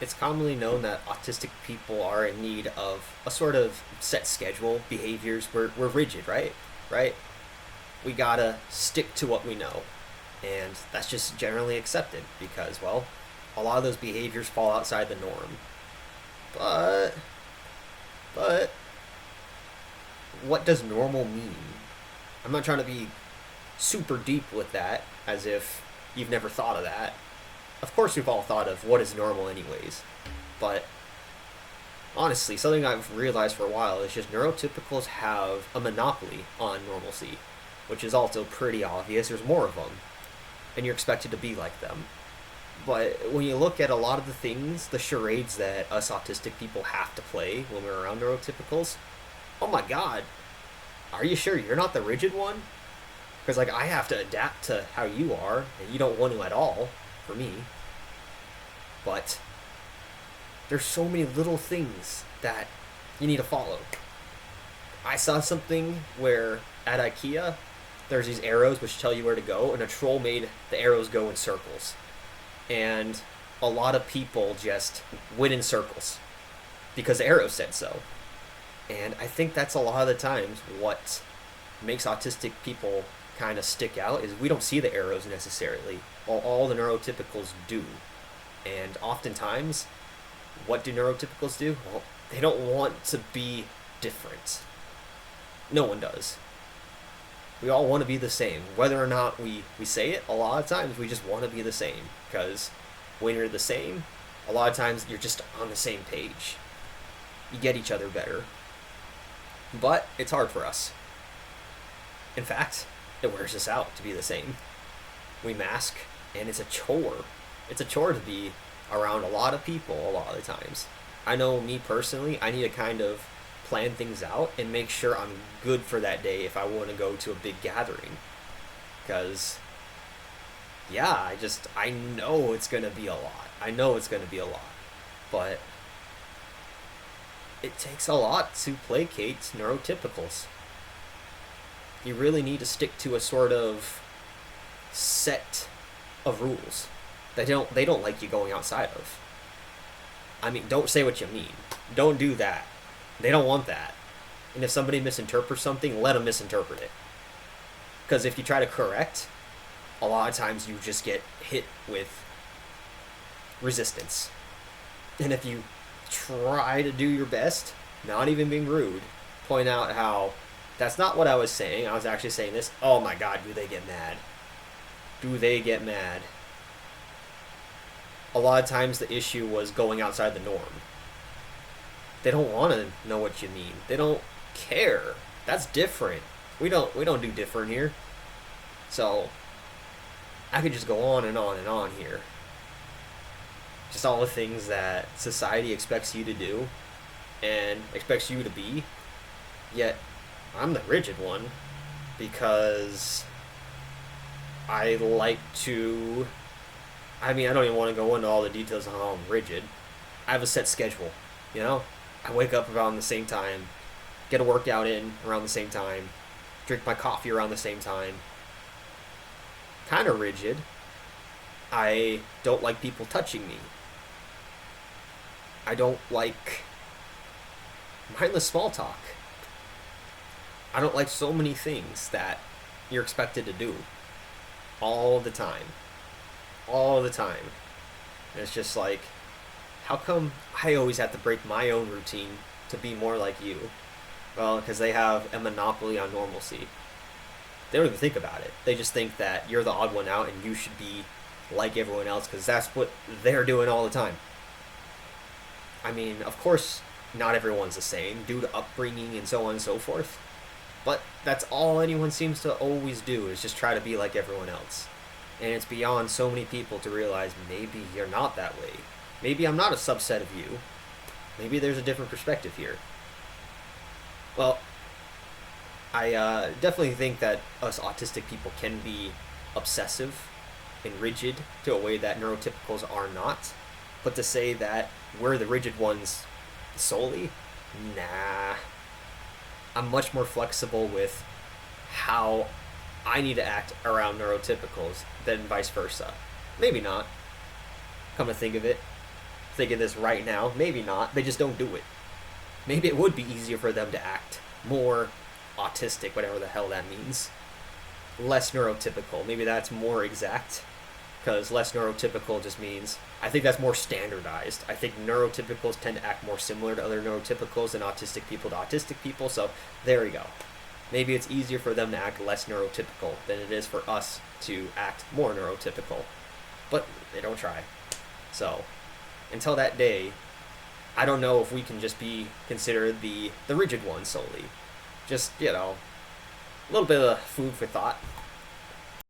it's commonly known that autistic people are in need of a sort of set schedule, behaviors. We're rigid, right? Right? We gotta stick to what we know. And that's just generally accepted because, well, a lot of those behaviors fall outside the norm. But, but, what does normal mean? I'm not trying to be super deep with that, as if you've never thought of that. Of course, we've all thought of what is normal, anyways. But honestly, something I've realized for a while is just neurotypicals have a monopoly on normalcy, which is also pretty obvious. There's more of them, and you're expected to be like them. But when you look at a lot of the things, the charades that us autistic people have to play when we're around neurotypicals, oh my god, are you sure you're not the rigid one? Because, like, I have to adapt to how you are, and you don't want to at all, for me. But there's so many little things that you need to follow. I saw something where at IKEA, there's these arrows which tell you where to go, and a troll made the arrows go in circles. And a lot of people just went in circles because the arrow said so. And I think that's a lot of the times what makes autistic people kind of stick out is we don't see the arrows necessarily, while all the neurotypicals do. And oftentimes, what do neurotypicals do? Well, they don't want to be different. No one does. We all want to be the same. Whether or not we say it, a lot of times we just want to be the same. Because when you're the same, a lot of times you're just on the same page. You get each other better. But it's hard for us. In fact, it wears us out to be the same. We mask, and it's a chore. It's a chore to be around a lot of people a lot of the times. I know me personally, I need to kind of plan things out and make sure I'm good for that day if I want to go to a big gathering. Because, yeah, I know it's going to be a lot. I know it's going to be a lot. But it takes a lot to placate neurotypicals. You really need to stick to a sort of set of rules that they don't like you going outside of. I mean, don't say what you mean. Don't do that. They don't want that. And if somebody misinterprets something, let them misinterpret it. Because if you try to correct, a lot of times you just get hit with resistance. And if you try to do your best, not even being rude, point out how that's not what I was saying. I was actually saying this. Oh my god, do they get mad? Do they get mad? A lot of times the issue was going outside the norm. They don't want to know what you mean. They don't care. That's different. We don't do different here. So I could just go on and on and on here. Just all the things that society expects you to do and expects you to be. Yet I'm the rigid one because I like to... I mean, I don't even want to go into all the details on how I'm rigid. I have a set schedule, you know? I wake up around the same time, get a workout in around the same time, drink my coffee around the same time. Kind of rigid. I don't like people touching me. I don't like mindless small talk. I don't like so many things that you're expected to do all the time. All the time. And it's just like, how come I always have to break my own routine to be more like you? Well, because they have a monopoly on normalcy. They don't even think about it. They just think that you're the odd one out and you should be like everyone else because that's what they're doing all the time. I mean, of course, not everyone's the same due to upbringing and so on and so forth. But that's all anyone seems to always do is just try to be like everyone else. And it's beyond so many people to realize maybe you're not that way. Maybe I'm not a subset of you. Maybe there's a different perspective here. Well, I definitely think that us autistic people can be obsessive and rigid to a way that neurotypicals are not. But to say that we're the rigid ones solely, nah. I'm much more flexible with how I need to act around neurotypicals than vice versa. Maybe not. Come to think of it, thinking this right now. Maybe not. They just don't do it. Maybe it would be easier for them to act more autistic, whatever the hell that means. Less neurotypical. Maybe that's more exact, because less neurotypical just means, I think that's more standardized. I think neurotypicals tend to act more similar to other neurotypicals than autistic people to autistic people, so there we go. Maybe it's easier for them to act less neurotypical than it is for us to act more neurotypical. But they don't try. So, until that day, I don't know if we can just be considered the rigid ones solely. Just, a little bit of food for thought.